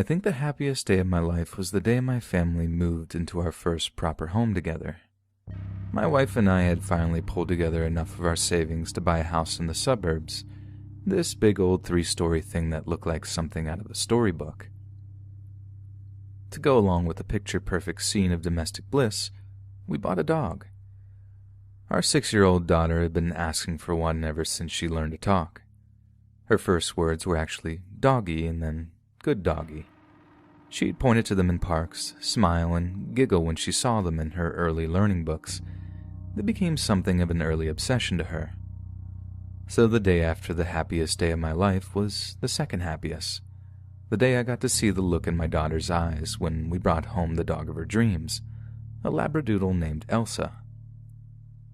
I think the happiest day of my life was the day my family moved into our first proper home together. My wife and I had finally pulled together enough of our savings to buy a house in the suburbs, this big old 3-story thing that looked like something out of a storybook. To go along with the picture-perfect scene of domestic bliss, we bought a dog. Our 6-year-old daughter had been asking for one ever since she learned to talk. Her first words were actually doggy and then good doggy. She'd pointed to them in parks, smile, and giggle when she saw them in her early learning books. They became something of an early obsession to her. So the day after the happiest day of my life was the second happiest. The day I got to see the look in my daughter's eyes when we brought home the dog of her dreams, a labradoodle named Elsa.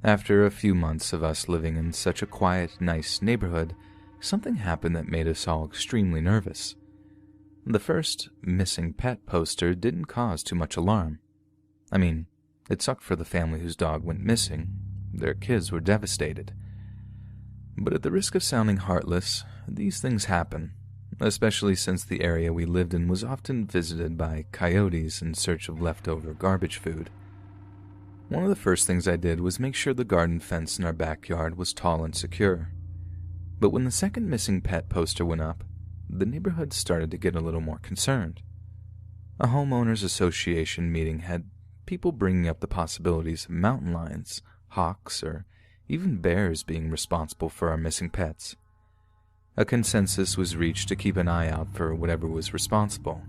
After a few months of us living in such a quiet, nice neighborhood, something happened that made us all extremely nervous. The first missing pet poster didn't cause too much alarm. I mean, it sucked for the family whose dog went missing. Their kids were devastated. But at the risk of sounding heartless, these things happen, especially since the area we lived in was often visited by coyotes in search of leftover garbage food. One of the first things I did was make sure the garden fence in our backyard was tall and secure. But when the second missing pet poster went up, the neighborhood started to get a little more concerned. A homeowners association meeting had people bringing up the possibilities of mountain lions, hawks, or even bears being responsible for our missing pets. A consensus was reached to keep an eye out for whatever was responsible.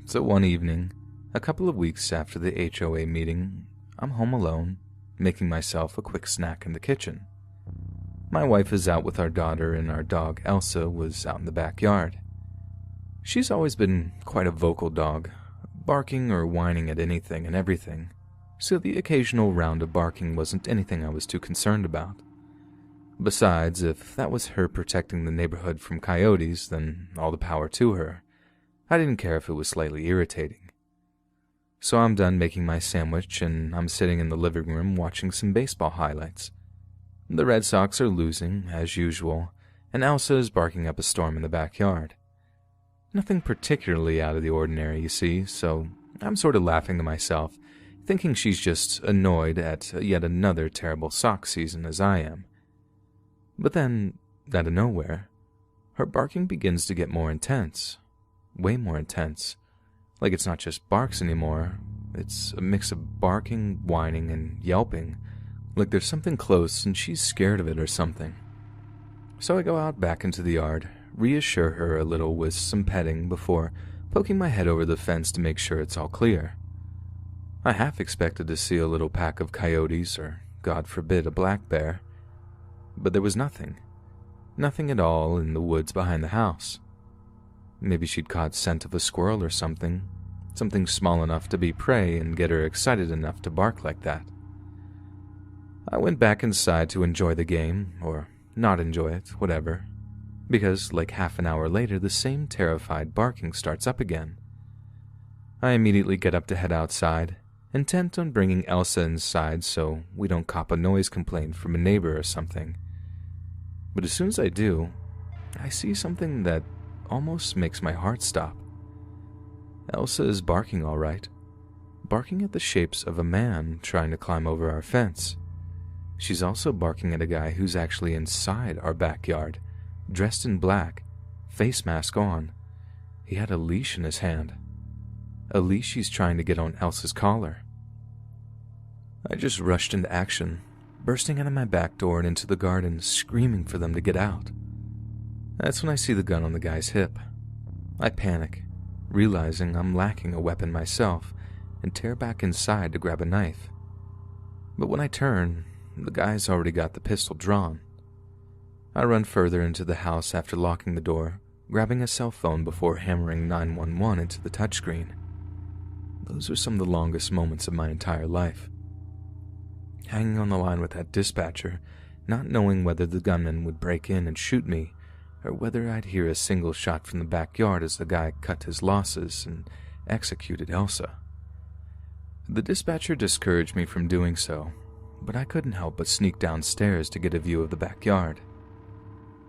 So one evening, a couple of weeks after the HOA meeting, I'm home alone, making myself a quick snack in the kitchen. My wife is out with our daughter and our dog Elsa was out in the backyard. She's always been quite a vocal dog, barking or whining at anything and everything, so the occasional round of barking wasn't anything I was too concerned about. Besides, if that was her protecting the neighborhood from coyotes, then all the power to her. I didn't care if it was slightly irritating. So I'm done making my sandwich and I'm sitting in the living room watching some baseball highlights. The Red Sox are losing, as usual, and Elsa is barking up a storm in the backyard. Nothing particularly out of the ordinary, you see, so I'm sort of laughing to myself, thinking she's just annoyed at yet another terrible Sox season as I am. But then, out of nowhere, her barking begins to get more intense. Way more intense. Like it's not just barks anymore, it's a mix of barking, whining, and yelping. Like there's something close and she's scared of it or something. So I go out back into the yard, reassure her a little with some petting before poking my head over the fence to make sure it's all clear. I half expected to see a little pack of coyotes or, God forbid, a black bear. But there was nothing. Nothing at all in the woods behind the house. Maybe she'd caught scent of a squirrel or something small enough to be prey and get her excited enough to bark like that. I went back inside to enjoy the game, or not enjoy it, whatever, because like half an hour later the same terrified barking starts up again. I immediately get up to head outside, intent on bringing Elsa inside so we don't cop a noise complaint from a neighbor or something. But as soon as I do, I see something that almost makes my heart stop. Elsa is barking all right, barking at the shapes of a man trying to climb over our fence. She's also barking at a guy who's actually inside our backyard, dressed in black, face mask on. He had a leash in his hand. A leash he's trying to get on Elsa's collar. I just rushed into action, bursting out of my back door and into the garden, screaming for them to get out. That's when I see the gun on the guy's hip. I panic, realizing I'm lacking a weapon myself, and tear back inside to grab a knife. But when I turn, the guy's already got the pistol drawn. I run further into the house after locking the door, grabbing a cell phone before hammering 911 into the touchscreen. Those are some of the longest moments of my entire life. Hanging on the line with that dispatcher, not knowing whether the gunman would break in and shoot me, or whether I'd hear a single shot from the backyard as the guy cut his losses and executed Elsa. The dispatcher discouraged me from doing so, but I couldn't help but sneak downstairs to get a view of the backyard.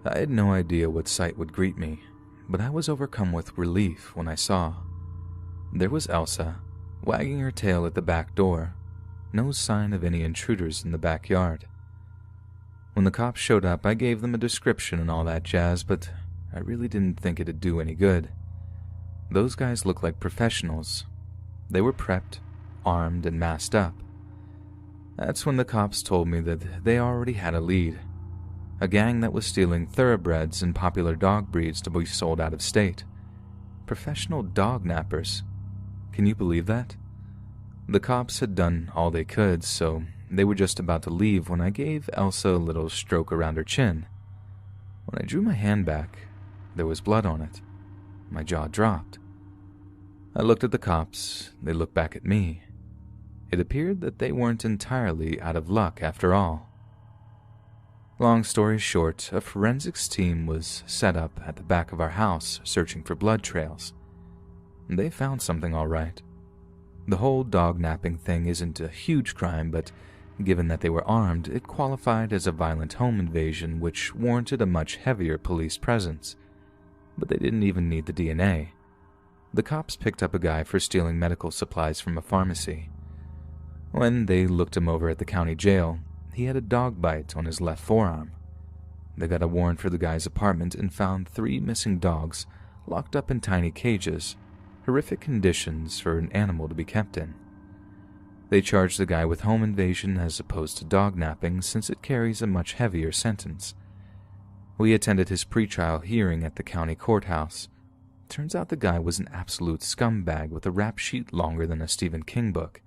I had no idea what sight would greet me, but I was overcome with relief when I saw. There was Elsa, wagging her tail at the back door. No sign of any intruders in the backyard. When the cops showed up, I gave them a description and all that jazz, but I really didn't think it'd do any good. Those guys looked like professionals. They were prepped, armed, and masked up. That's when the cops told me that they already had a lead. A gang that was stealing thoroughbreds and popular dog breeds to be sold out of state. Professional dog nappers. Can you believe that? The cops had done all they could, so they were just about to leave when I gave Elsa a little stroke around her chin. When I drew my hand back, there was blood on it. My jaw dropped. I looked at the cops. They looked back at me. It appeared that they weren't entirely out of luck after all. Long story short, a forensics team was set up at the back of our house searching for blood trails. They found something all right. The whole dog napping thing isn't a huge crime, but given that they were armed, it qualified as a violent home invasion which warranted a much heavier police presence. But they didn't even need the DNA. The cops picked up a guy for stealing medical supplies from a pharmacy. When they looked him over at the county jail, he had a dog bite on his left forearm. They got a warrant for the guy's apartment and found 3 missing dogs locked up in tiny cages, horrific conditions for an animal to be kept in. They charged the guy with home invasion as opposed to dog napping since it carries a much heavier sentence. We attended his pretrial hearing at the county courthouse. Turns out the guy was an absolute scumbag with a rap sheet longer than a Stephen King book.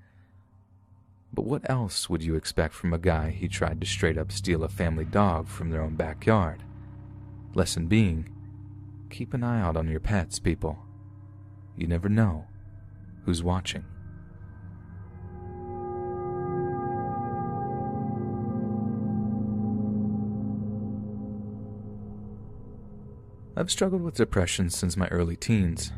But what else would you expect from a guy who tried to straight up steal a family dog from their own backyard? Lesson being, keep an eye out on your pets, people. You never know who's watching. I've struggled with depression since my early teens.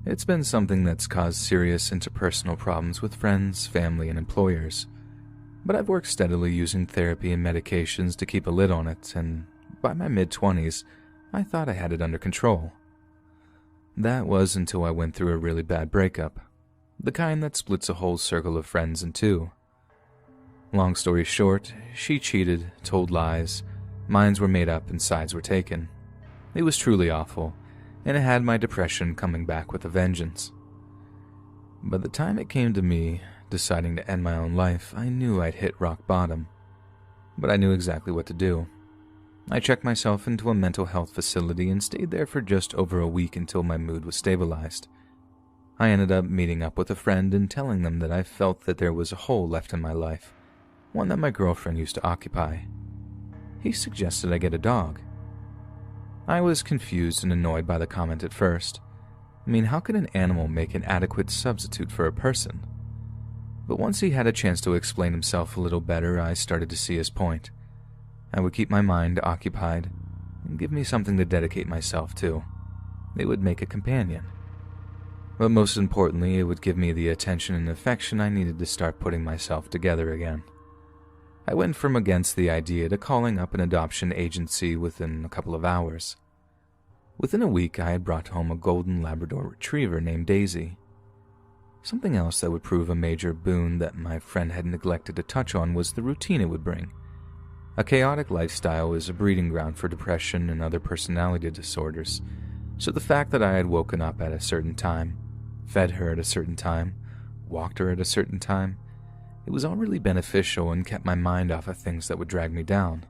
It's been something that's caused serious interpersonal problems with friends, family, and employers. But I've worked steadily using therapy and medications to keep a lid on it, and by my mid-20s, I thought I had it under control. That was until I went through a really bad breakup, the kind that splits a whole circle of friends in two. Long story short, she cheated, told lies, minds were made up and sides were taken. It was truly awful, and it had my depression coming back with a vengeance. By the time it came to me deciding to end my own life, I knew I'd hit rock bottom. But I knew exactly what to do. I checked myself into a mental health facility and stayed there for just over a week until my mood was stabilized. I ended up meeting up with a friend and telling them that I felt that there was a hole left in my life, one that my girlfriend used to occupy. He suggested I get a dog. I was confused and annoyed by the comment at first. I mean, how could an animal make an adequate substitute for a person? But once he had a chance to explain himself a little better, I started to see his point. I would keep my mind occupied and give me something to dedicate myself to. It would make a companion. But most importantly, it would give me the attention and affection I needed to start putting myself together again. I went from against the idea to calling up an adoption agency within a couple of hours. Within a week, I had brought home a golden Labrador retriever named Daisy. Something else that would prove a major boon that my friend had neglected to touch on was the routine it would bring. A chaotic lifestyle is a breeding ground for depression and other personality disorders, so the fact that I had woken up at a certain time, fed her at a certain time, walked her at a certain time, it was all really beneficial and kept my mind off of things that would drag me down.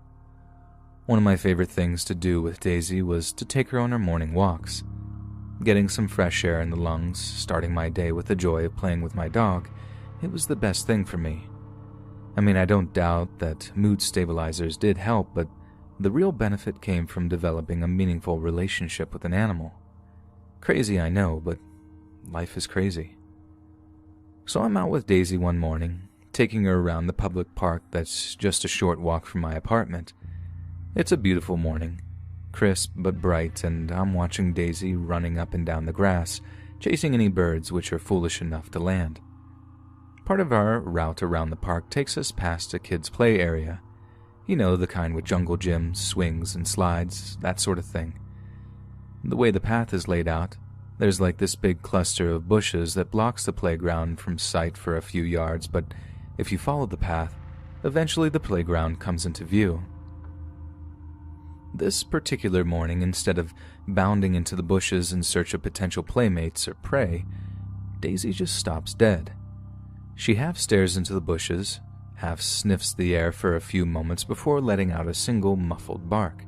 One of my favorite things to do with Daisy was to take her on her morning walks. Getting some fresh air in the lungs, starting my day with the joy of playing with my dog, it was the best thing for me. I mean, I don't doubt that mood stabilizers did help, but the real benefit came from developing a meaningful relationship with an animal. Crazy, I know, but life is crazy. So I'm out with Daisy one morning, taking her around the public park that's just a short walk from my apartment. It's a beautiful morning, crisp but bright, and I'm watching Daisy running up and down the grass, chasing any birds which are foolish enough to land. Part of our route around the park takes us past a kids' play area. You know, the kind with jungle gyms, swings, and slides, that sort of thing. The way the path is laid out, there's like this big cluster of bushes that blocks the playground from sight for a few yards, but if you follow the path, eventually the playground comes into view. This particular morning, instead of bounding into the bushes in search of potential playmates or prey, Daisy just stops dead. She half stares into the bushes, half sniffs the air for a few moments before letting out a single muffled bark.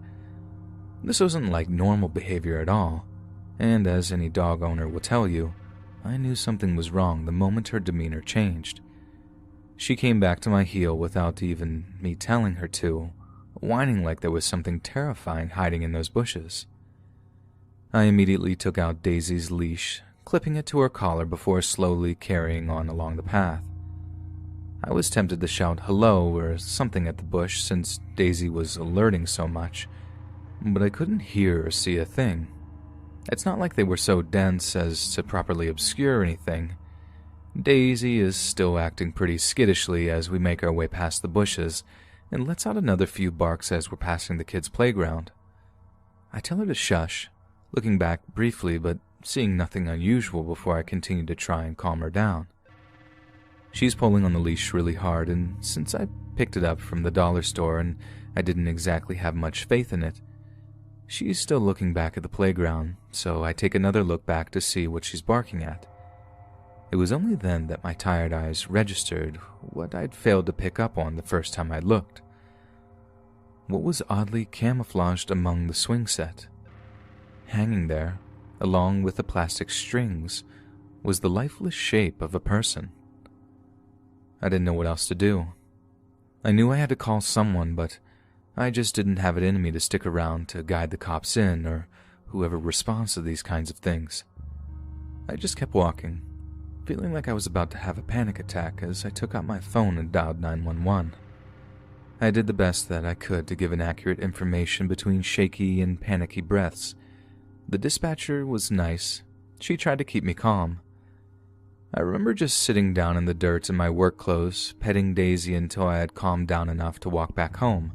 This wasn't like normal behavior at all, and as any dog owner will tell you, I knew something was wrong the moment her demeanor changed. She came back to my heel without even me telling her to, whining like there was something terrifying hiding in those bushes. I immediately took out Daisy's leash, clipping it to her collar before slowly carrying on along the path. I was tempted to shout hello or something at the bush since Daisy was alerting so much, but I couldn't hear or see a thing. It's not like they were so dense as to properly obscure anything. Daisy is still acting pretty skittishly as we make our way past the bushes, and lets out another few barks as we're passing the kids' playground. I tell her to shush, looking back briefly but seeing nothing unusual before I continue to try and calm her down. She's pulling on the leash really hard, and since I picked it up from the dollar store and I didn't exactly have much faith in it, she's still looking back at the playground, so I take another look back to see what she's barking at. It was only then that my tired eyes registered what I'd failed to pick up on the first time I looked. What was oddly camouflaged among the swing set? Hanging there, along with the plastic strings, was the lifeless shape of a person. I didn't know what else to do. I knew I had to call someone, but I just didn't have it in me to stick around to guide the cops in or whoever responds to these kinds of things. I just kept walking, feeling like I was about to have a panic attack as I took out my phone and dialed 911. I did the best that I could to give an accurate information between shaky and panicky breaths. The dispatcher was nice. She tried to keep me calm. I remember just sitting down in the dirt in my work clothes, petting Daisy until I had calmed down enough to walk back home.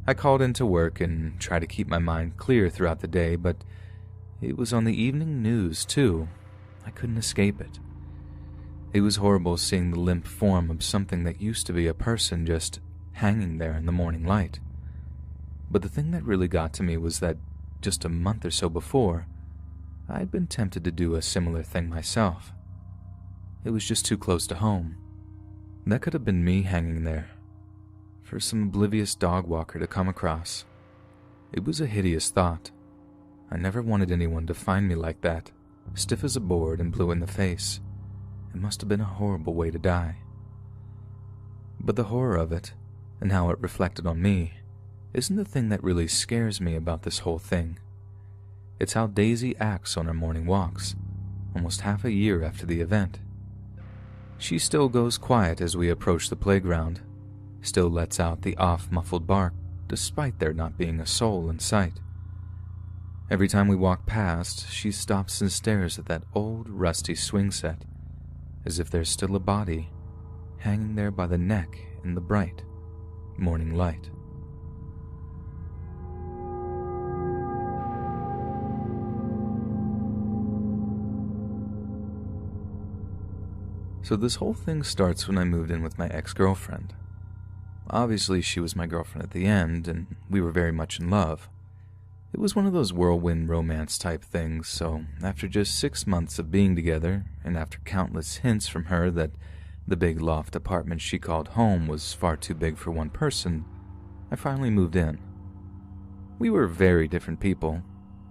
I called into work and tried to keep my mind clear throughout the day, but it was on the evening news, too. I couldn't escape it. It was horrible seeing the limp form of something that used to be a person just hanging there in the morning light. But the thing that really got to me was that just a month or so before, I'd been tempted to do a similar thing myself. It was just too close to home. That could have been me hanging there, for some oblivious dog walker to come across. It was a hideous thought. I never wanted anyone to find me like that, stiff as a board and blue in the face. It must have been a horrible way to die. But the horror of it, and how it reflected on me, isn't the thing that really scares me about this whole thing. It's how Daisy acts on her morning walks, almost half a year after the event. She still goes quiet as we approach the playground, still lets out the off-muffled bark, despite there not being a soul in sight. Every time we walk past, she stops and stares at that old, rusty swing set, as if there's still a body hanging there by the neck in the bright morning light. So this whole thing starts when I moved in with my ex-girlfriend. Obviously, she was my girlfriend at the end, and we were very much in love. It was one of those whirlwind romance type things, so after just 6 months of being together, and after countless hints from her that the big loft apartment she called home was far too big for one person, I finally moved in. We were very different people,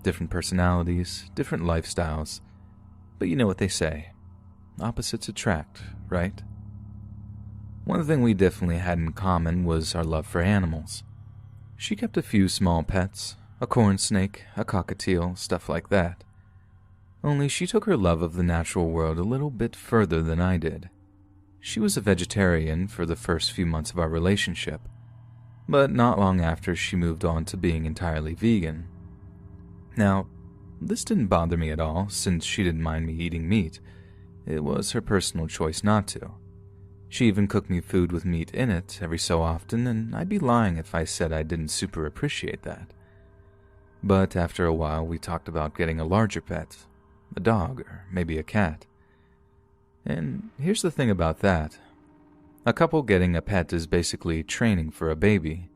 different personalities, different lifestyles, but you know what they say. Opposites attract, right? One thing we definitely had in common was our love for animals. She kept a few small pets, a corn snake, a cockatiel, stuff like that. Only she took her love of the natural world a little bit further than I did. She was a vegetarian for the first few months of our relationship, but not long after she moved on to being entirely vegan. Now, this didn't bother me at all since she didn't mind me eating meat. It was her personal choice not to. She even cooked me food with meat in it every so often, and I'd be lying if I said I didn't super appreciate that. But after a while, we talked about getting a larger pet, a dog or maybe a cat. And here's the thing about that. A couple getting a pet is basically training for a baby.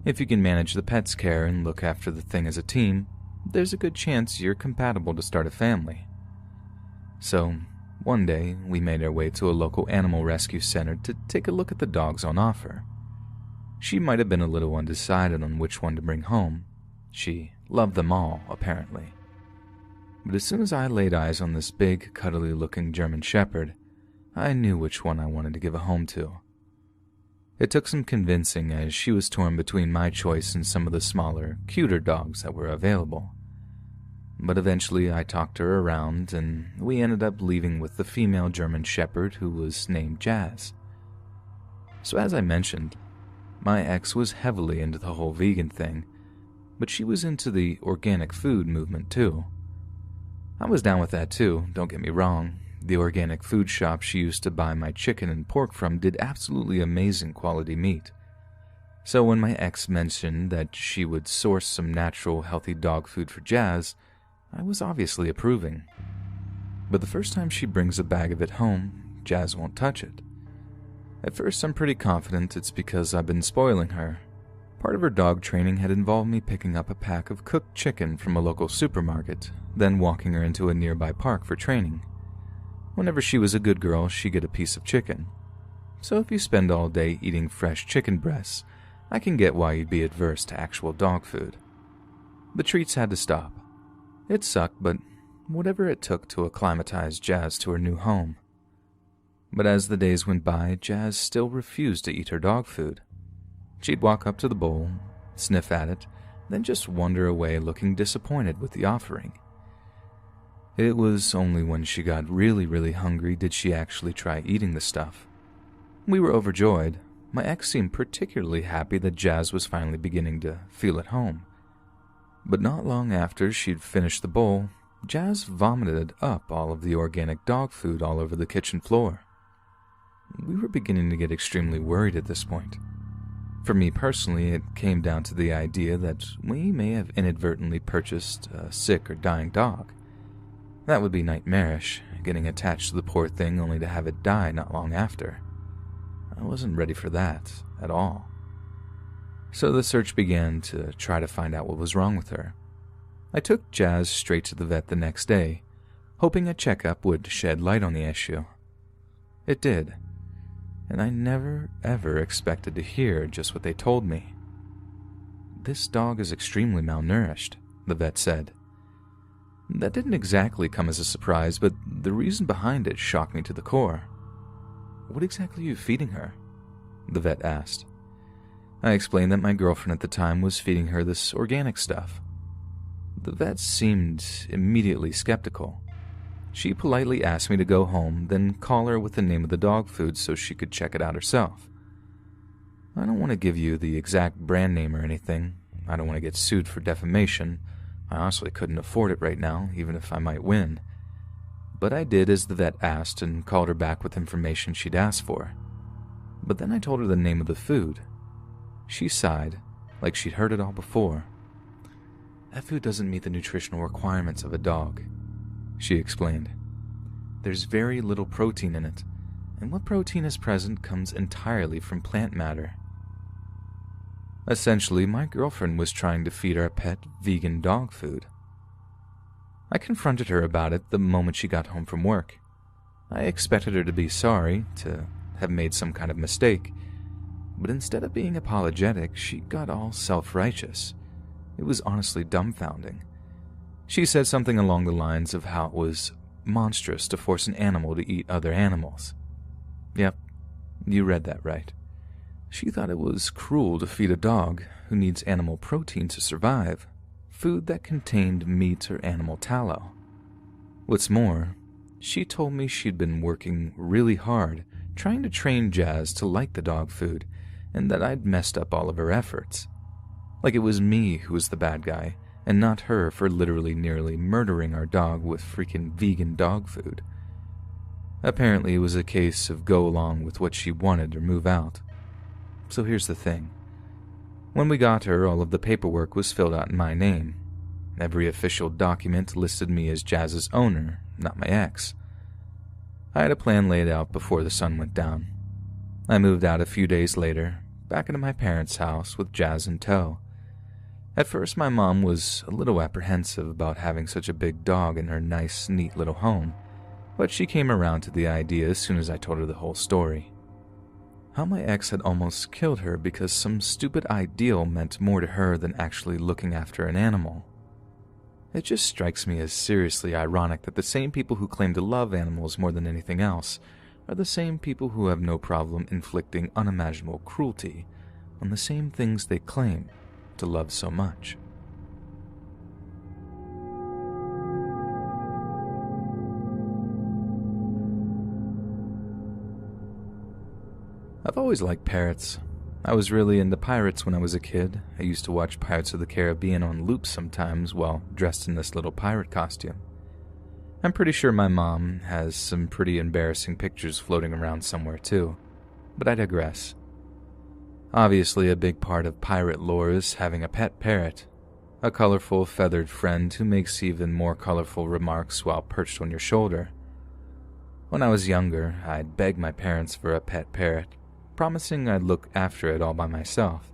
If you can manage the pet's care and look after the thing as a team, there's a good chance you're compatible to start a family. So, one day, we made our way to a local animal rescue center to take a look at the dogs on offer. She might have been a little undecided on which one to bring home. She loved them all, apparently. But as soon as I laid eyes on this big, cuddly-looking German Shepherd, I knew which one I wanted to give a home to. It took some convincing as she was torn between my choice and some of the smaller, cuter dogs that were available. But eventually I talked her around, and we ended up leaving with the female German Shepherd who was named Jazz. So as I mentioned, my ex was heavily into the whole vegan thing, but she was into the organic food movement too. I was down with that too, don't get me wrong. The organic food shop she used to buy my chicken and pork from did absolutely amazing quality meat. So when my ex mentioned that she would source some natural, healthy dog food for Jazz, I was obviously approving. But the first time she brings a bag of it home, Jazz won't touch it. At first I'm pretty confident it's because I've been spoiling her. Part of her dog training had involved me picking up a pack of cooked chicken from a local supermarket, then walking her into a nearby park for training. Whenever she was a good girl, she'd get a piece of chicken. So if you spend all day eating fresh chicken breasts, I can get why you'd be adverse to actual dog food. The treats had to stop. It sucked, but whatever it took to acclimatize Jazz to her new home. But as the days went by, Jazz still refused to eat her dog food. She'd walk up to the bowl, sniff at it, then just wander away looking disappointed with the offering. It was only when she got really hungry did she actually try eating the stuff. We were overjoyed. My ex seemed particularly happy that Jazz was finally beginning to feel at home. But not long after she'd finished the bowl, Jazz vomited up all of the organic dog food all over the kitchen floor. We were beginning to get extremely worried at this point. For me personally, it came down to the idea that we may have inadvertently purchased a sick or dying dog. That would be nightmarish, getting attached to the poor thing only to have it die not long after. I wasn't ready for that at all. So the search began to try to find out what was wrong with her. I took Jazz straight to the vet the next day, hoping a checkup would shed light on the issue. It did, and I never ever expected to hear just what they told me. "This dog is extremely malnourished," the vet said. That didn't exactly come as a surprise, but the reason behind it shocked me to the core. "What exactly are you feeding her?" the vet asked. I explained that my girlfriend at the time was feeding her this organic stuff. The vet seemed immediately skeptical. She politely asked me to go home, then call her with the name of the dog food so she could check it out herself. I don't want to give you the exact brand name or anything. I don't want to get sued for defamation. I honestly couldn't afford it right now, even if I might win. But I did as the vet asked and called her back with information she'd asked for. But then I told her the name of the food. She sighed, like she'd heard it all before. "That food doesn't meet the nutritional requirements of a dog," she explained. "There's very little protein in it, and what protein is present comes entirely from plant matter." Essentially, my girlfriend was trying to feed our pet vegan dog food. I confronted her about it the moment she got home from work. I expected her to be sorry, to have made some kind of mistake, but instead of being apologetic, she got all self-righteous. It was honestly dumbfounding. She said something along the lines of how it was monstrous to force an animal to eat other animals. Yep, you read that right. She thought it was cruel to feed a dog, who needs animal protein to survive, food that contained meat or animal tallow. What's more, she told me she'd been working really hard trying to train Jazz to like the dog food, and that I'd messed up all of her efforts. Like it was me who was the bad guy, and not her for literally nearly murdering our dog with freaking vegan dog food. Apparently it was a case of go along with what she wanted or move out. So here's the thing. When we got her, all of the paperwork was filled out in my name. Every official document listed me as Jazz's owner, not my ex. I had a plan laid out before the sun went down. I moved out a few days later, back into my parents' house with Jazz in tow. At first, my mom was a little apprehensive about having such a big dog in her nice, neat little home, but she came around to the idea as soon as I told her the whole story. How my ex had almost killed her because some stupid ideal meant more to her than actually looking after an animal. It just strikes me as seriously ironic that the same people who claim to love animals more than anything else are the same people who have no problem inflicting unimaginable cruelty on the same things they claim to love so much. I've always liked parrots. I was really into pirates when I was a kid. I used to watch Pirates of the Caribbean on loop sometimes while dressed in this little pirate costume. I'm pretty sure my mom has some pretty embarrassing pictures floating around somewhere too, but I digress. Obviously, a big part of pirate lore is having a pet parrot, a colorful feathered friend who makes even more colorful remarks while perched on your shoulder. When I was younger, I'd beg my parents for a pet parrot, promising I'd look after it all by myself.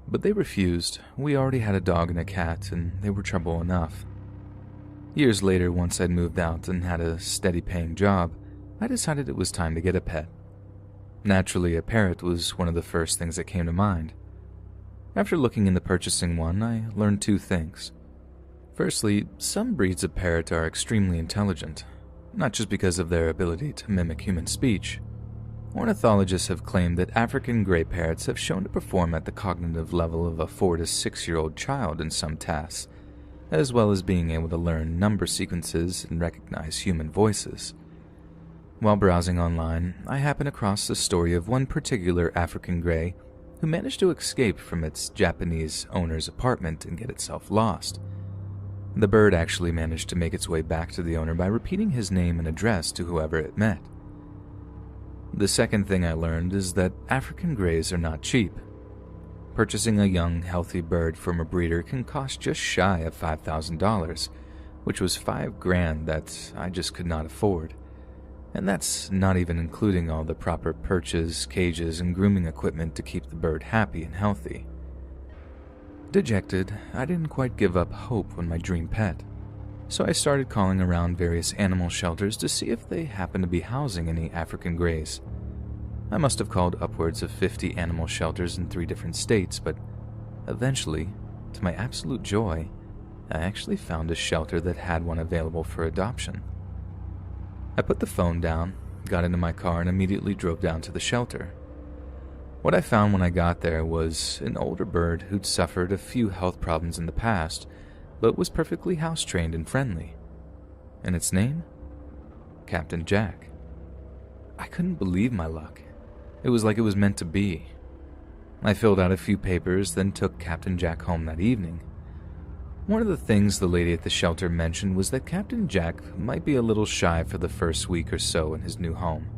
But they refused. We already had a dog and a cat, and they were trouble enough. Years later, once I'd moved out and had a steady-paying job, I decided it was time to get a pet. Naturally, a parrot was one of the first things that came to mind. After looking into purchasing one, I learned two things. Firstly, some breeds of parrot are extremely intelligent, not just because of their ability to mimic human speech. Ornithologists have claimed that African gray parrots have shown to perform at the cognitive level of a 4 to 6-year-old child in some tasks, as well as being able to learn number sequences and recognize human voices. While browsing online, I happened across the story of one particular African gray who managed to escape from its Japanese owner's apartment and get itself lost. The bird actually managed to make its way back to the owner by repeating his name and address to whoever it met. The second thing I learned is that African grays are not cheap. Purchasing a young, healthy bird from a breeder can cost just shy of $5,000, which was $5,000 that I just could not afford. And that's not even including all the proper perches, cages, and grooming equipment to keep the bird happy and healthy. Dejected, I didn't quite give up hope on my dream pet, so I started calling around various animal shelters to see if they happened to be housing any African grays. I must have called upwards of 50 animal shelters in 3 different states, but eventually, to my absolute joy, I actually found a shelter that had one available for adoption. I put the phone down, got into my car, and immediately drove down to the shelter. What I found when I got there was an older bird who'd suffered a few health problems in the past, but was perfectly house-trained and friendly. And its name? Captain Jack. I couldn't believe my luck. It was like it was meant to be. I filled out a few papers, then took Captain Jack home that evening. One of the things the lady at the shelter mentioned was that Captain Jack might be a little shy for the first week or so in his new home.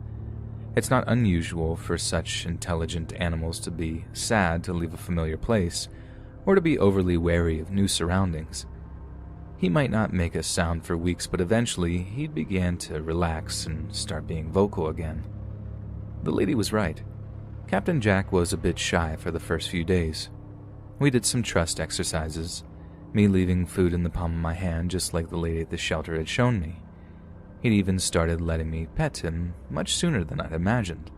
It's not unusual for such intelligent animals to be sad to leave a familiar place, or to be overly wary of new surroundings. He might not make a sound for weeks, but eventually he began to relax and start being vocal again. The lady was right. Captain Jack was a bit shy for the first few days. We did some trust exercises, me leaving food in the palm of my hand just like the lady at the shelter had shown me. He'd even started letting me pet him much sooner than I'd imagined.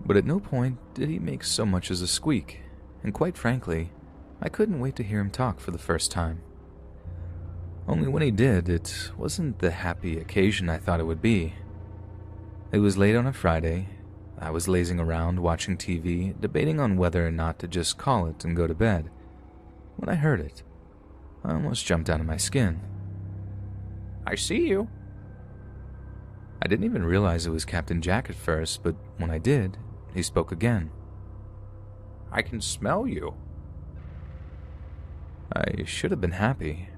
But at no point did he make so much as a squeak, and quite frankly, I couldn't wait to hear him talk for the first time. Only when he did, it wasn't the happy occasion I thought it would be. It was late on a Friday. I was lazing around watching TV, debating on whether or not to just call it and go to bed. When I heard it, I almost jumped out of my skin. "I see you." I didn't even realize it was Captain Jack at first, but when I did, he spoke again. "I can smell you." I should have been happy.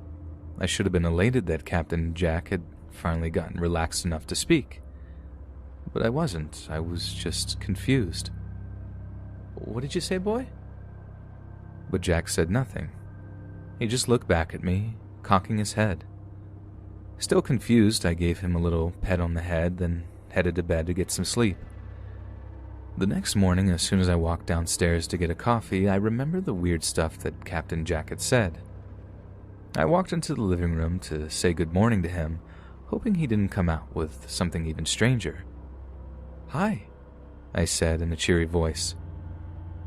I should have been elated that Captain Jack had finally gotten relaxed enough to speak. But I wasn't. I was just confused. "What did you say, boy?" But Jack said nothing. He just looked back at me, cocking his head. Still confused, I gave him a little pet on the head, then headed to bed to get some sleep. The next morning, as soon as I walked downstairs to get a coffee, I remembered the weird stuff that Captain Jack had said. I walked into the living room to say good morning to him, hoping he didn't come out with something even stranger. "Hi," I said in a cheery voice.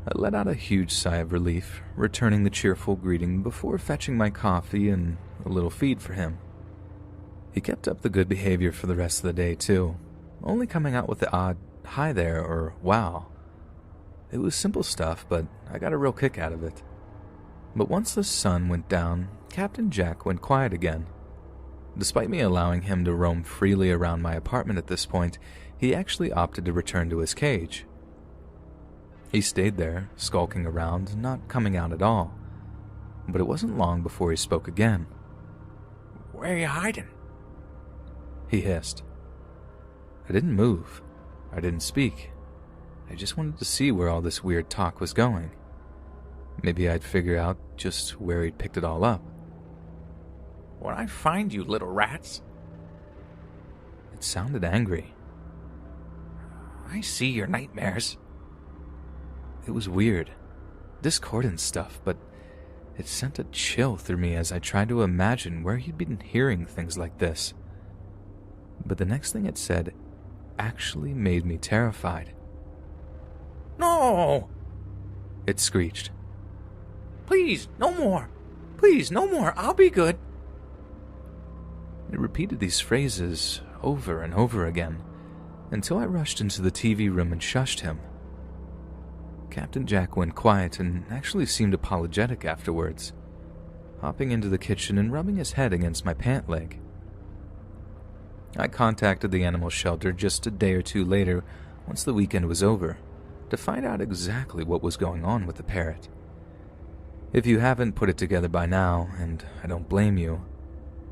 I let out a huge sigh of relief, returning the cheerful greeting before fetching my coffee and a little feed for him. He kept up the good behavior for the rest of the day, too, only coming out with the odd "hi there" or "wow." It was simple stuff, but I got a real kick out of it. But once the sun went down, Captain Jack went quiet again. Despite me allowing him to roam freely around my apartment at this point, he actually opted to return to his cage. He stayed there, skulking around, not coming out at all. But it wasn't long before he spoke again. "Where are you hiding?" he hissed. I didn't move. I didn't speak. I just wanted to see where all this weird talk was going. Maybe I'd figure out just where he'd picked it all up. "When I find you, little rats." It sounded angry. "I see your nightmares." It was weird, discordant stuff, but it sent a chill through me as I tried to imagine where he'd been hearing things like this. But the next thing it said actually made me terrified. "No!" it screeched. "Please, no more! Please, no more! I'll be good!" It repeated these phrases over and over again, until I rushed into the TV room and shushed him. Captain Jack went quiet and actually seemed apologetic afterwards, hopping into the kitchen and rubbing his head against my pant leg. I contacted the animal shelter just a day or two later, once the weekend was over, to find out exactly what was going on with the parrot. If you haven't put it together by now, and I don't blame you,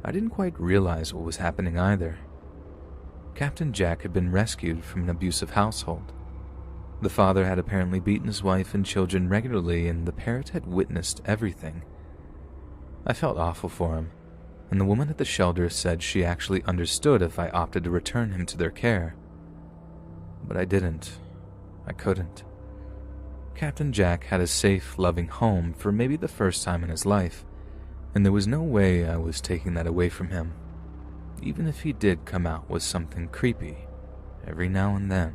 I didn't quite realize what was happening either. Captain Jack had been rescued from an abusive household. The father had apparently beaten his wife and children regularly, and the parrot had witnessed everything. I felt awful for him, and the woman at the shelter said she actually understood if I opted to return him to their care. But I didn't. I couldn't. Captain Jack had a safe, loving home for maybe the first time in his life, and there was no way I was taking that away from him, even if he did come out with something creepy every now and then.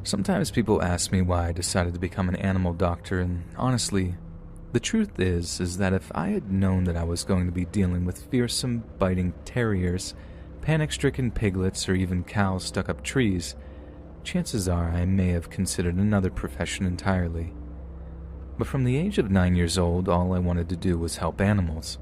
Sometimes people ask me why I decided to become an animal doctor, and honestly, the truth is that if I had known that I was going to be dealing with fearsome, biting terriers, panic-stricken piglets, or even cows stuck up trees, chances are I may have considered another profession entirely. But from the age of 9 years old, all I wanted to do was help animals.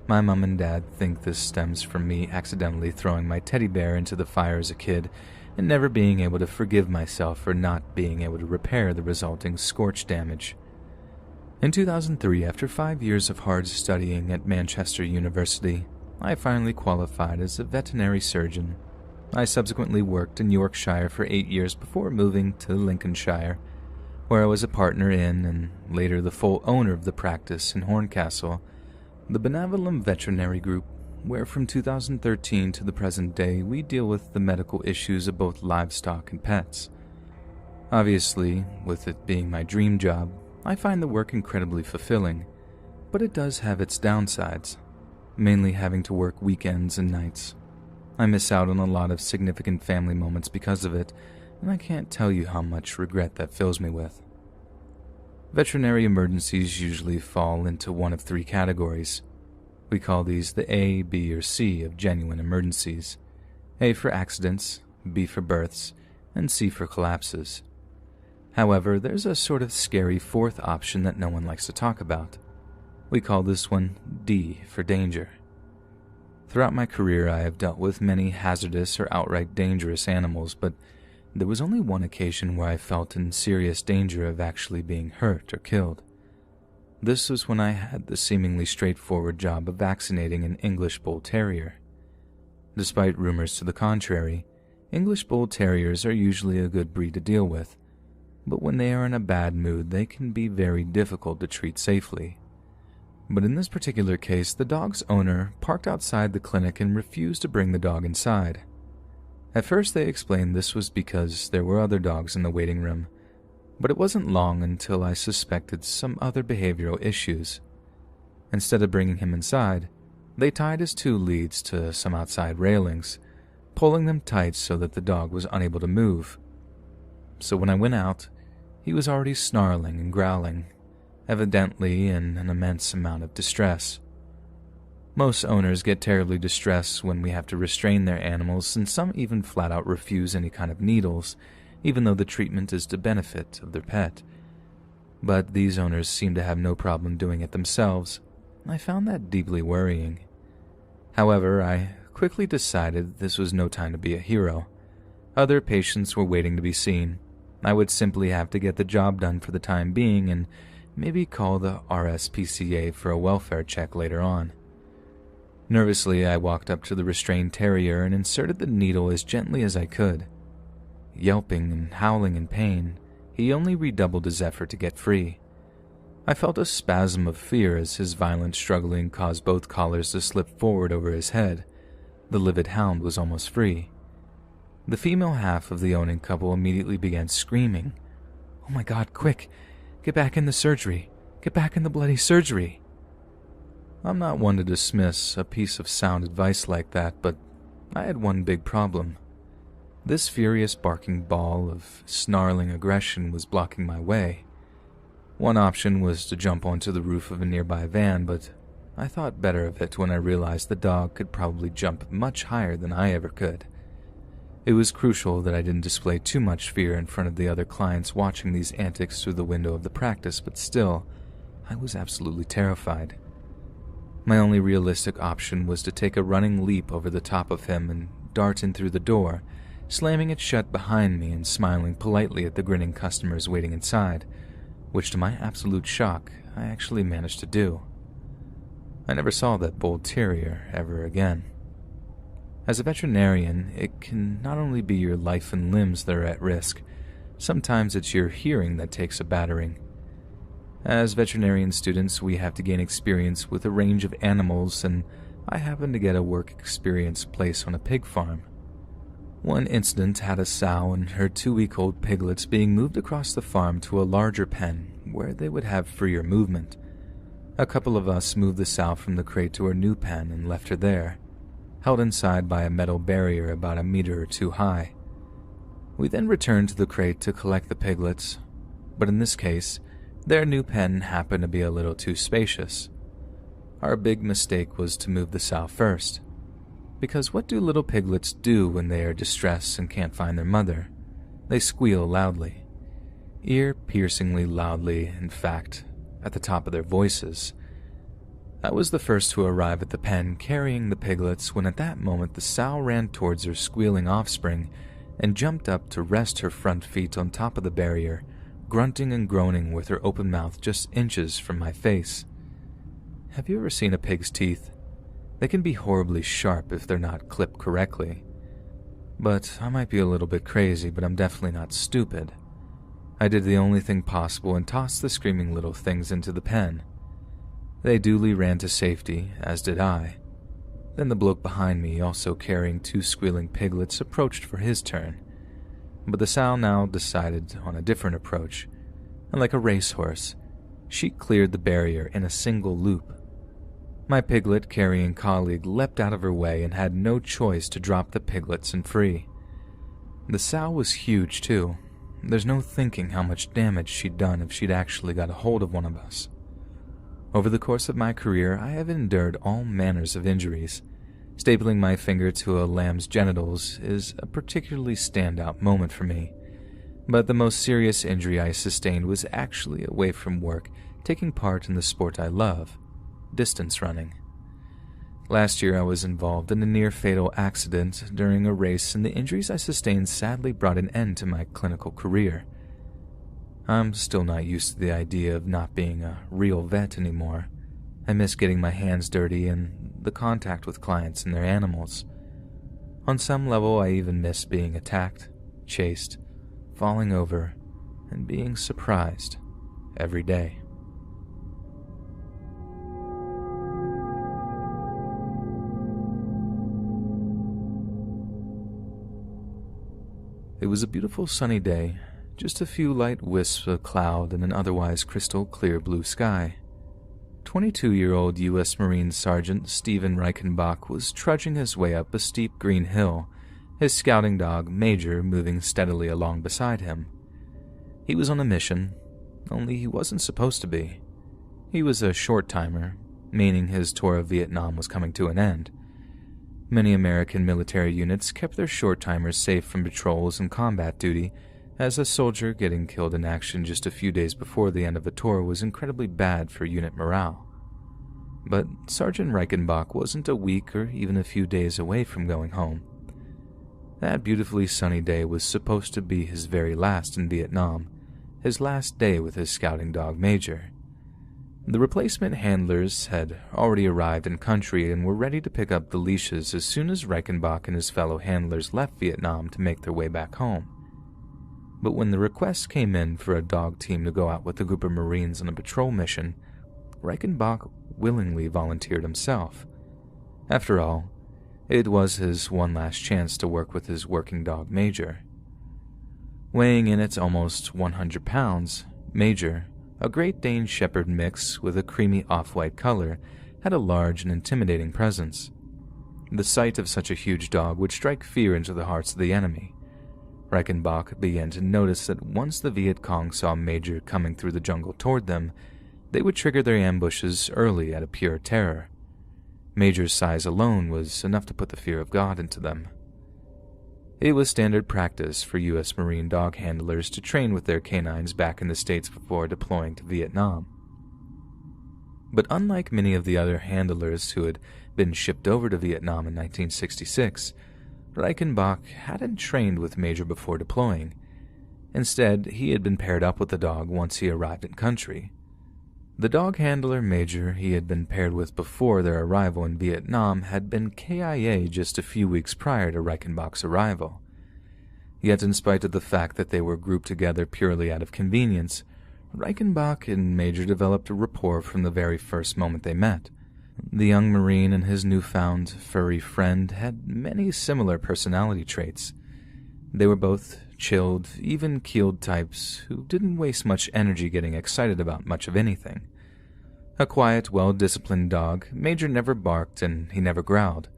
My mom and dad think this stems from me accidentally throwing my teddy bear into the fire as a kid, and never being able to forgive myself for not being able to repair the resulting scorch damage. In 2003, after 5 years of hard studying at Manchester University, I finally qualified as a veterinary surgeon. I subsequently worked in Yorkshire for 8 years before moving to Lincolnshire, where I was a partner in, and later the full owner of the practice in Horncastle, the Benevolent Veterinary Group, where from 2013 to the present day we deal with the medical issues of both livestock and pets. Obviously, with it being my dream job, I find the work incredibly fulfilling, but it does have its downsides, mainly having to work weekends and nights. I miss out on a lot of significant family moments because of it, and I can't tell you how much regret that fills me with. Veterinary emergencies usually fall into one of 3 categories. We call these the A, B, or C of genuine emergencies. A for accidents, B for births, and C for collapses. However, there's a sort of scary 4th option that no one likes to talk about. We call this one D for danger. Throughout my career, I have dealt with many hazardous or outright dangerous animals, but there was only one occasion where I felt in serious danger of actually being hurt or killed. This was when I had the seemingly straightforward job of vaccinating an English Bull Terrier. Despite rumors to the contrary, English Bull Terriers are usually a good breed to deal with, but when they are in a bad mood, they can be very difficult to treat safely. But in this particular case, the dog's owner parked outside the clinic and refused to bring the dog inside. At first, they explained this was because there were other dogs in the waiting room, but it wasn't long until I suspected some other behavioral issues. Instead of bringing him inside, they tied his 2 leads to some outside railings, pulling them tight so that the dog was unable to move. So when I went out, he was already snarling and growling, evidently in an immense amount of distress. Most owners get terribly distressed when we have to restrain their animals, and some even flat out refuse any kind of needles, even though the treatment is to benefit of their pet. But these owners seem to have no problem doing it themselves. I found that deeply worrying. However, I quickly decided this was no time to be a hero. Other patients were waiting to be seen. I would simply have to get the job done for the time being and maybe call the RSPCA for a welfare check later on. Nervously, I walked up to the restrained terrier and inserted the needle as gently as I could. Yelping and howling in pain, he only redoubled his effort to get free. I felt a spasm of fear as his violent struggling caused both collars to slip forward over his head. The livid hound was almost free. The female half of the owning couple immediately began screaming, "Oh my God, quick! Get back in the surgery! Get back in the bloody surgery!" I'm not one to dismiss a piece of sound advice like that, but I had one big problem. This furious barking ball of snarling aggression was blocking my way. One option was to jump onto the roof of a nearby van, but I thought better of it when I realized the dog could probably jump much higher than I ever could. It was crucial that I didn't display too much fear in front of the other clients watching these antics through the window of the practice, but still, I was absolutely terrified. My only realistic option was to take a running leap over the top of him and dart in through the door, slamming it shut behind me and smiling politely at the grinning customers waiting inside, which to my absolute shock, I actually managed to do. I never saw that bull terrier ever again. As a veterinarian, it can not only be your life and limbs that are at risk, sometimes it's your hearing that takes a battering. As veterinarian students, we have to gain experience with a range of animals, and I happened to get a work experience place on a pig farm. One incident had a sow and her 2-week-old piglets being moved across the farm to a larger pen where they would have freer movement. A couple of us moved the sow from the crate to her new pen and left her there, held inside by a metal barrier about 1 meter or 2 high. We then returned to the crate to collect the piglets, but in this case, their new pen happened to be a little too spacious. Our big mistake was to move the sow first, because what do little piglets do when they are distressed and can't find their mother? They squeal loudly. Ear-piercingly loudly, in fact, at the top of their voices. I was the first to arrive at the pen carrying the piglets when at that moment the sow ran towards her squealing offspring and jumped up to rest her front feet on top of the barrier, grunting and groaning with her open mouth just inches from my face. Have you ever seen a pig's teeth? They can be horribly sharp if they're not clipped correctly. But I might be a little bit crazy, but I'm definitely not stupid. I did the only thing possible and tossed the screaming little things into the pen. They duly ran to safety, as did I. Then the bloke behind me, also carrying 2 squealing piglets, approached for his turn. But the sow now decided on a different approach, and like a racehorse, she cleared the barrier in a single loop. My piglet-carrying colleague leapt out of her way and had no choice to drop the piglets and free. The sow was huge, too. There's no thinking how much damage she'd done if she'd actually got a hold of one of us. Over the course of my career, I have endured all manners of injuries. Stapling my finger to a lamb's genitals is a particularly standout moment for me. But the most serious injury I sustained was actually away from work, taking part in the sport I love, distance running. Last year I was involved in a near-fatal accident during a race, and the injuries I sustained sadly brought an end to my clinical career. I'm still not used to the idea of not being a real vet anymore. I miss getting my hands dirty and the contact with clients and their animals. On some level, I even miss being attacked, chased, falling over, and being surprised every day. It was a beautiful sunny day, just a few light wisps of cloud in an otherwise crystal clear blue sky. 22-year-old U.S. Marine Sergeant Stephen Reichenbach was trudging his way up a steep green hill, his scouting dog, Major, moving steadily along beside him. He was on a mission, only he wasn't supposed to be. He was a short-timer, meaning his tour of Vietnam was coming to an end. Many American military units kept their short-timers safe from patrols and combat duty, as a soldier getting killed in action just a few days before the end of a tour was incredibly bad for unit morale. But Sergeant Reichenbach wasn't a week or even a few days away from going home. That beautifully sunny day was supposed to be his very last in Vietnam, his last day with his scouting dog Major. The replacement handlers had already arrived in country and were ready to pick up the leashes as soon as Reichenbach and his fellow handlers left Vietnam to make their way back home. But when the request came in for a dog team to go out with a group of Marines on a patrol mission, Reichenbach willingly volunteered himself. After all, it was his one last chance to work with his working dog Major. Weighing in at almost 100 pounds, Major, a Great Dane Shepherd mix with a creamy off-white color, had a large and intimidating presence. The sight of such a huge dog would strike fear into the hearts of the enemy. Reichenbach began to notice that once the Viet Cong saw Major coming through the jungle toward them, they would trigger their ambushes early out of pure terror. Major's size alone was enough to put the fear of God into them. It was standard practice for U.S. Marine dog handlers to train with their canines back in the States before deploying to Vietnam. But unlike many of the other handlers who had been shipped over to Vietnam in 1966, Reichenbach hadn't trained with Major before deploying. Instead, he had been paired up with the dog once he arrived in country. The dog handler Major he had been paired with before their arrival in Vietnam had been KIA just a few weeks prior to Reichenbach's arrival. Yet in spite of the fact that they were grouped together purely out of convenience, Reichenbach and Major developed a rapport from the very first moment they met. The young Marine and his newfound furry friend had many similar personality traits. They were both chilled, even-keeled types who didn't waste much energy getting excited about much of anything. A quiet, well-disciplined dog, Major never barked and he never growled.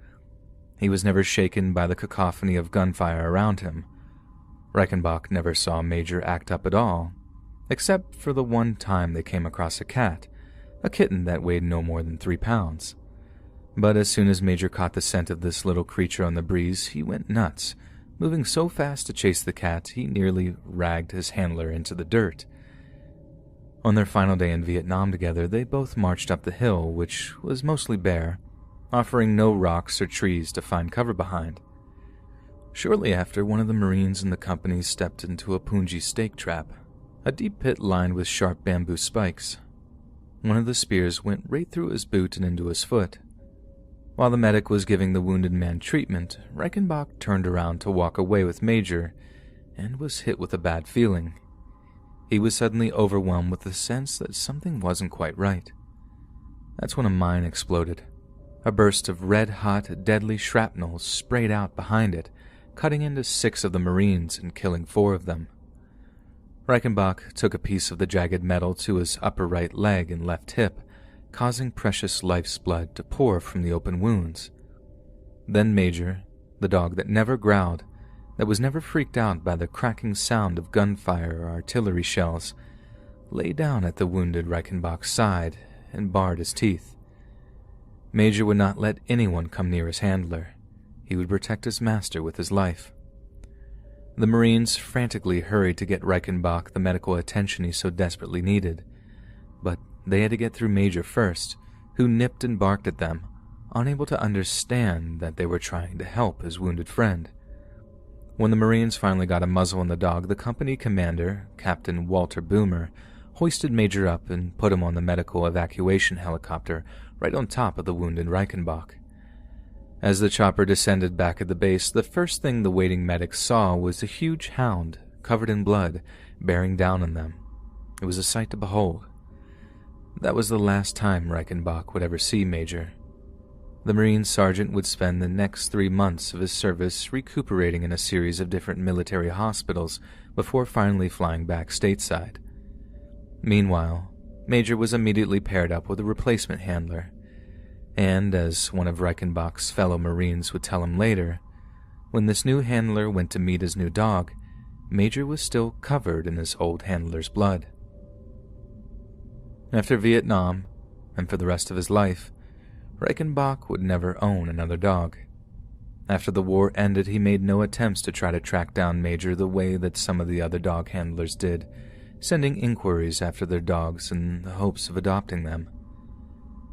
He was never shaken by the cacophony of gunfire around him. Reichenbach never saw Major act up at all, except for the one time they came across a kitten that weighed no more than 3 pounds. But as soon as Major caught the scent of this little creature on the breeze, he went nuts, moving so fast to chase the cat he nearly ragged his handler into the dirt. On their final day in Vietnam together, they both marched up the hill, which was mostly bare, offering no rocks or trees to find cover behind. Shortly after, one of the Marines in the company stepped into a punji stake trap, a deep pit lined with sharp bamboo spikes. One of the spears went right through his boot and into his foot. While the medic was giving the wounded man treatment, Reichenbach turned around to walk away with Major and was hit with a bad feeling. He was suddenly overwhelmed with the sense that something wasn't quite right. That's when a mine exploded. A burst of red-hot, deadly shrapnel sprayed out behind it, cutting into 6 of the Marines and killing 4 of them. Reichenbach took a piece of the jagged metal to his upper right leg and left hip, causing precious life's blood to pour from the open wounds. Then Major, the dog that never growled, that was never freaked out by the cracking sound of gunfire or artillery shells, lay down at the wounded Reichenbach's side and bared his teeth. Major would not let anyone come near his handler. He would protect his master with his life. The Marines frantically hurried to get Reichenbach the medical attention he so desperately needed, but they had to get through Major first, who nipped and barked at them, unable to understand that they were trying to help his wounded friend. When the Marines finally got a muzzle on the dog, the company commander, Captain Walter Boomer, hoisted Major up and put him on the medical evacuation helicopter right on top of the wounded Reichenbach. As the chopper descended back at the base, the first thing the waiting medics saw was a huge hound, covered in blood, bearing down on them. It was a sight to behold. That was the last time Reichenbach would ever see Major. The Marine sergeant would spend the next 3 months of his service recuperating in a series of different military hospitals before finally flying back stateside. Meanwhile, Major was immediately paired up with a replacement handler, and as one of Reichenbach's fellow Marines would tell him later, when this new handler went to meet his new dog, Major was still covered in his old handler's blood. After Vietnam, and for the rest of his life, Reichenbach would never own another dog. After the war ended, he made no attempts to try to track down Major the way that some of the other dog handlers did, sending inquiries after their dogs in the hopes of adopting them.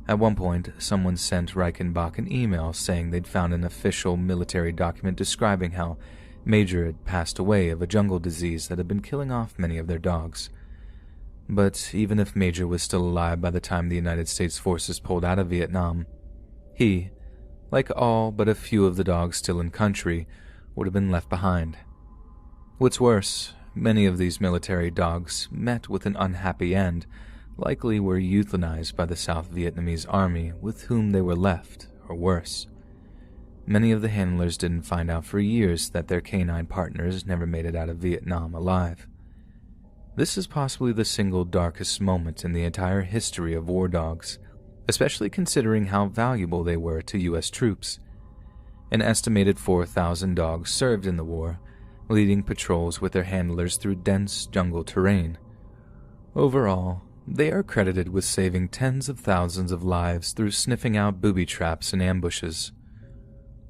At one point, someone sent Reichenbach an email saying they'd found an official military document describing how Major had passed away of a jungle disease that had been killing off many of their dogs. But even if Major was still alive by the time the United States forces pulled out of Vietnam, he, like all but a few of the dogs still in country, would have been left behind. What's worse, many of these military dogs met with an unhappy end, likely were euthanized by the South Vietnamese army with whom they were left, or worse. Many of the handlers didn't find out for years that their canine partners never made it out of Vietnam alive. This is possibly the single darkest moment in the entire history of war dogs, especially considering how valuable they were to U.S. troops. An estimated 4,000 dogs served in the war, leading patrols with their handlers through dense jungle terrain. Overall, they are credited with saving tens of thousands of lives through sniffing out booby traps and ambushes.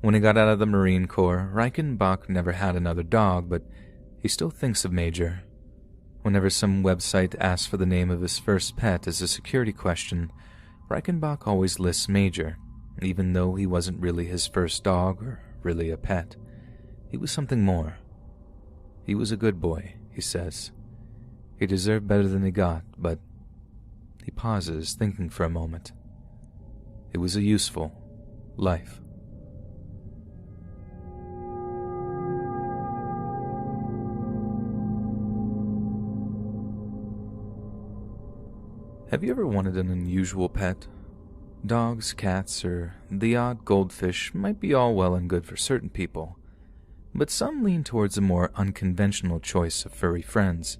When he got out of the Marine Corps, Reichenbach never had another dog, but he still thinks of Major. Whenever some website asks for the name of his first pet as a security question, Reichenbach always lists Major, even though he wasn't really his first dog or really a pet. He was something more. He was a good boy, he says. He deserved better than he got, but he pauses, thinking for a moment. It was a useful life. Have you ever wanted an unusual pet? Dogs, cats, or the odd goldfish might be all well and good for certain people, but some lean towards a more unconventional choice of furry friends.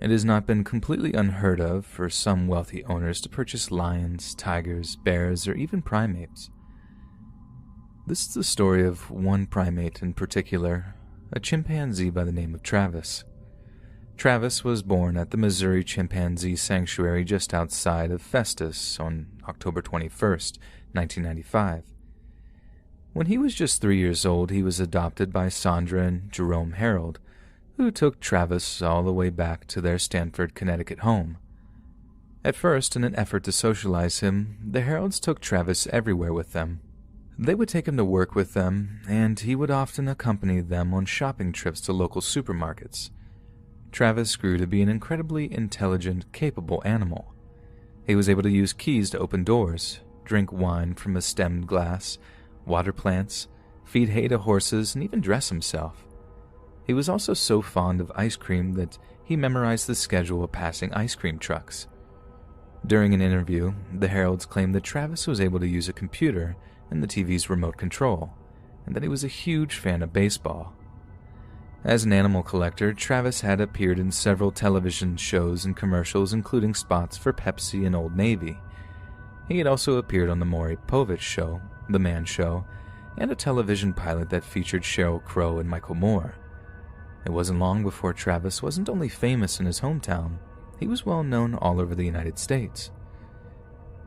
It has not been completely unheard of for some wealthy owners to purchase lions, tigers, bears, or even primates. This is the story of one primate in particular, a chimpanzee by the name of Travis. Travis was born at the Missouri Chimpanzee Sanctuary just outside of Festus on October 21st, 1995. When he was just 3 years old, he was adopted by Sandra and Jerome Harold, who took Travis all the way back to their Stamford, Connecticut home. At first, in an effort to socialize him, the Harolds took Travis everywhere with them. They would take him to work with them, and he would often accompany them on shopping trips to local supermarkets. Travis grew to be an incredibly intelligent, capable animal. He was able to use keys to open doors, drink wine from a stemmed glass, water plants, feed hay to horses, and even dress himself. He was also so fond of ice cream that he memorized the schedule of passing ice cream trucks. During an interview, the Heralds claimed that Travis was able to use a computer and the TV's remote control, and that he was a huge fan of baseball. As an animal collector, Travis had appeared in several television shows and commercials, including spots for Pepsi and Old Navy. He had also appeared on the Maury Povich Show, The Man Show, and a television pilot that featured Sheryl Crow and Michael Moore. It wasn't long before Travis wasn't only famous in his hometown, he was well known all over the United States.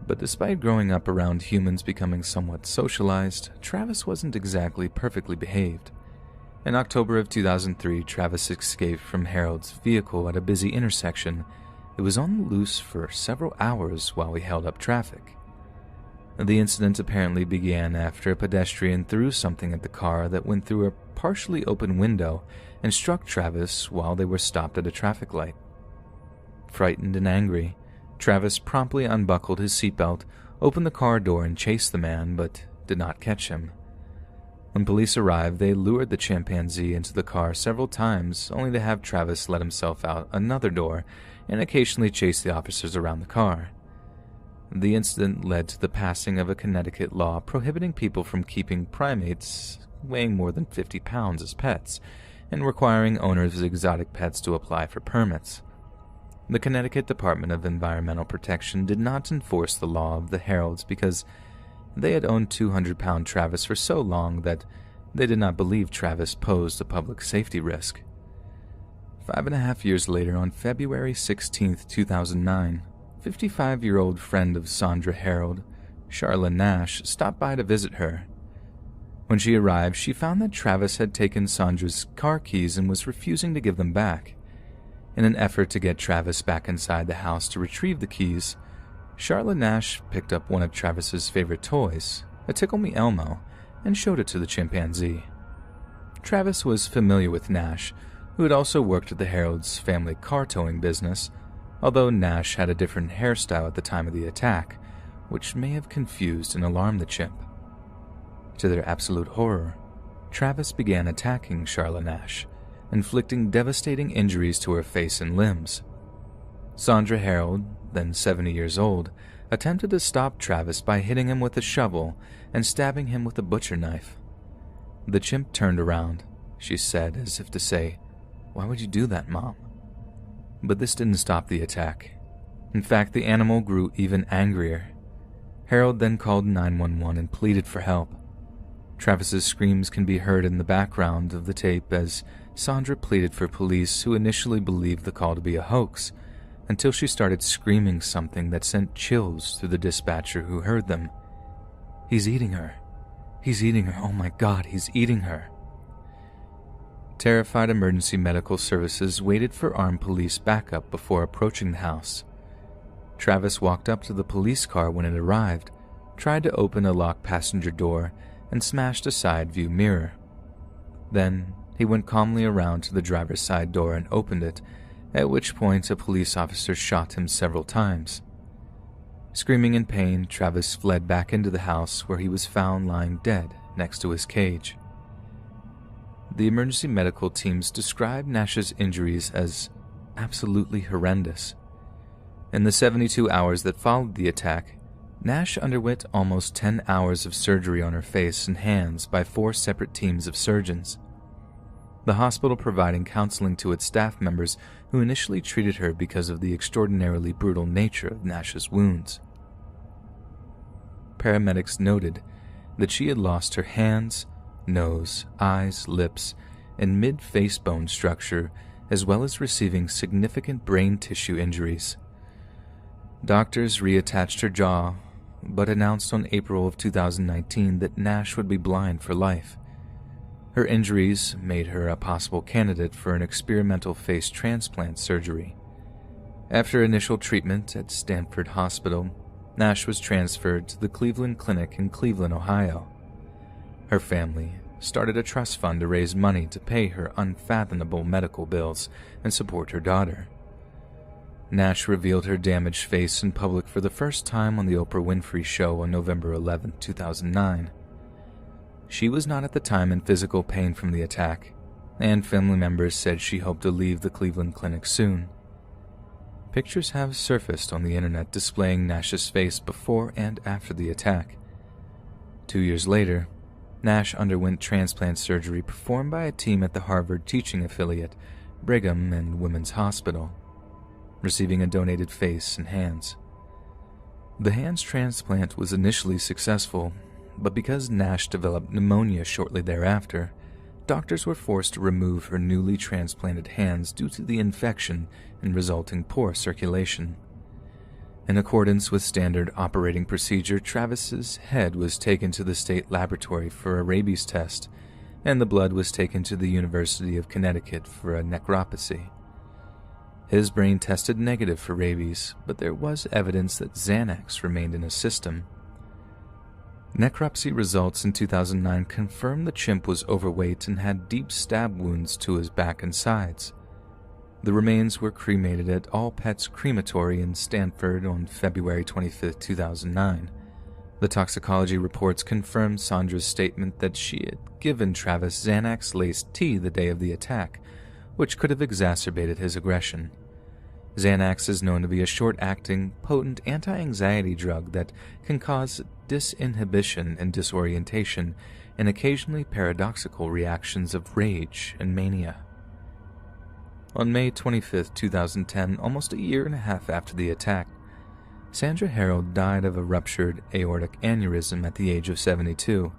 But despite growing up around humans becoming somewhat socialized, Travis wasn't exactly perfectly behaved. In October of 2003, Travis escaped from Harold's vehicle at a busy intersection. It was on the loose for several hours while he held up traffic. The incident apparently began after a pedestrian threw something at the car that went through a partially open window and struck Travis while they were stopped at a traffic light. Frightened and angry, Travis promptly unbuckled his seatbelt, opened the car door and chased the man, but did not catch him. When police arrived, they lured the chimpanzee into the car several times, only to have Travis let himself out another door and occasionally chase the officers around the car. The incident led to the passing of a Connecticut law prohibiting people from keeping primates weighing more than 50 pounds as pets, and requiring owners of exotic pets to apply for permits. The Connecticut Department of Environmental Protection did not enforce the law of the Heralds because they had owned 200-pound Travis for so long that they did not believe Travis posed a public safety risk. 5.5 years later, on February 16, 2009, 55-year-old friend of Sandra Harold, Charla Nash, stopped by to visit her. When she arrived, she found that Travis had taken Sandra's car keys and was refusing to give them back. In an effort to get Travis back inside the house to retrieve the keys, Charla Nash picked up one of Travis's favorite toys, a Tickle Me Elmo, and showed it to the chimpanzee. Travis was familiar with Nash, who had also worked at the Harold's family car towing business, although Nash had a different hairstyle at the time of the attack, which may have confused and alarmed the chimp. To their absolute horror, Travis began attacking Charla Nash, inflicting devastating injuries to her face and limbs. Sandra Harold, then 70 years old, attempted to stop Travis by hitting him with a shovel and stabbing him with a butcher knife. The chimp turned around, she said, as if to say, "Why would you do that, Mom?" But this didn't stop the attack. In fact, the animal grew even angrier. Harold then called 911 and pleaded for help. Travis's screams can be heard in the background of the tape as Sandra pleaded for police, who initially believed the call to be a hoax, until she started screaming something that sent chills through the dispatcher who heard them. "He's eating her. He's eating her. Oh my God, he's eating her." Terrified emergency medical services waited for armed police backup before approaching the house. Travis walked up to the police car when it arrived, tried to open a locked passenger door, and smashed a side view mirror. Then he went calmly around to the driver's side door and opened it, at which point a police officer shot him several times. Screaming in pain, Travis fled back into the house, where he was found lying dead next to his cage. The emergency medical teams described Nash's injuries as absolutely horrendous. In the 72 hours that followed the attack, Nash underwent almost 10 hours of surgery on her face and hands by 4 separate teams of surgeons, the hospital providing counseling to its staff members who initially treated her because of the extraordinarily brutal nature of Nash's wounds. Paramedics noted that she had lost her hands, nose, eyes, lips, and mid-face bone structure, as well as receiving significant brain tissue injuries. Doctors reattached her jaw, but announced on April of 2019 that Nash would be blind for life. Her injuries made her a possible candidate for an experimental face transplant surgery. After initial treatment at Stanford Hospital, Nash was transferred to the Cleveland Clinic in Cleveland, Ohio. Her family started a trust fund to raise money to pay her unfathomable medical bills and support her daughter. Nash revealed her damaged face in public for the first time on the Oprah Winfrey Show on November 11, 2009. She was not at the time in physical pain from the attack, and family members said she hoped to leave the Cleveland Clinic soon. Pictures have surfaced on the internet displaying Nash's face before and after the attack. 2 years later, Nash underwent transplant surgery performed by a team at the Harvard teaching affiliate, Brigham and Women's Hospital, receiving a donated face and hands. The hands transplant was initially successful, but because Nash developed pneumonia shortly thereafter, doctors were forced to remove her newly transplanted hands due to the infection and resulting poor circulation. In accordance with standard operating procedure, Travis's head was taken to the state laboratory for a rabies test, and the blood was taken to the University of Connecticut for a necropsy. His brain tested negative for rabies, but there was evidence that Xanax remained in his system. Necropsy results in 2009 confirmed the chimp was overweight and had deep stab wounds to his back and sides. The remains were cremated at All Pets Crematory in Stanford on February 25, 2009, The toxicology reports confirmed Sandra's statement that she had given Travis Xanax-laced tea the day of the attack, which could have exacerbated his aggression. Xanax is known to be a short-acting, potent anti-anxiety drug that can cause disinhibition and disorientation and occasionally paradoxical reactions of rage and mania. On May 25, 2010, almost a year and a half after the attack, Sandra Harold died of a ruptured aortic aneurysm at the age of 72.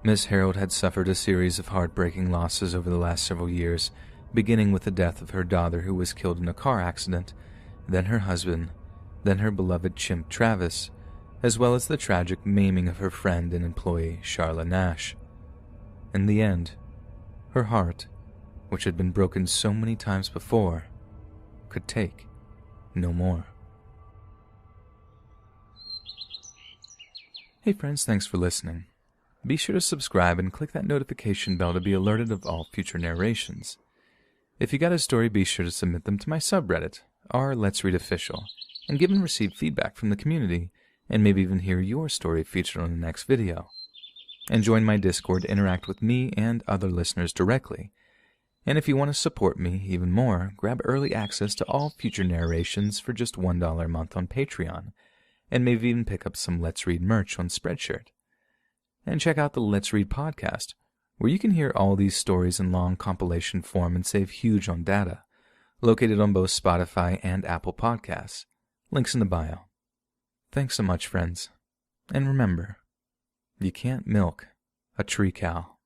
Miss Harold had suffered a series of heartbreaking losses over the last several years, beginning with the death of her daughter who was killed in a car accident, then her husband, then her beloved chimp Travis, as well as the tragic maiming of her friend and employee Charla Nash. In the end, her heart, which had been broken so many times before, could take no more. Hey friends, thanks for listening. Be sure to subscribe and click that notification bell to be alerted of all future narrations. If you got a story, be sure to submit them to my subreddit, r Let's Read Official, and give and receive feedback from the community, and maybe even hear your story featured on the next video. And join my Discord to interact with me and other listeners directly. And if you want to support me even more, grab early access to all future narrations for just $1 a month on Patreon, and maybe even pick up some Let's Read merch on Spreadshirt. And check out the Let's Read podcast, where you can hear all these stories in long compilation form and save huge on data, located on both Spotify and Apple Podcasts. Links in the bio. Thanks so much, friends. And remember, you can't milk a tree cow.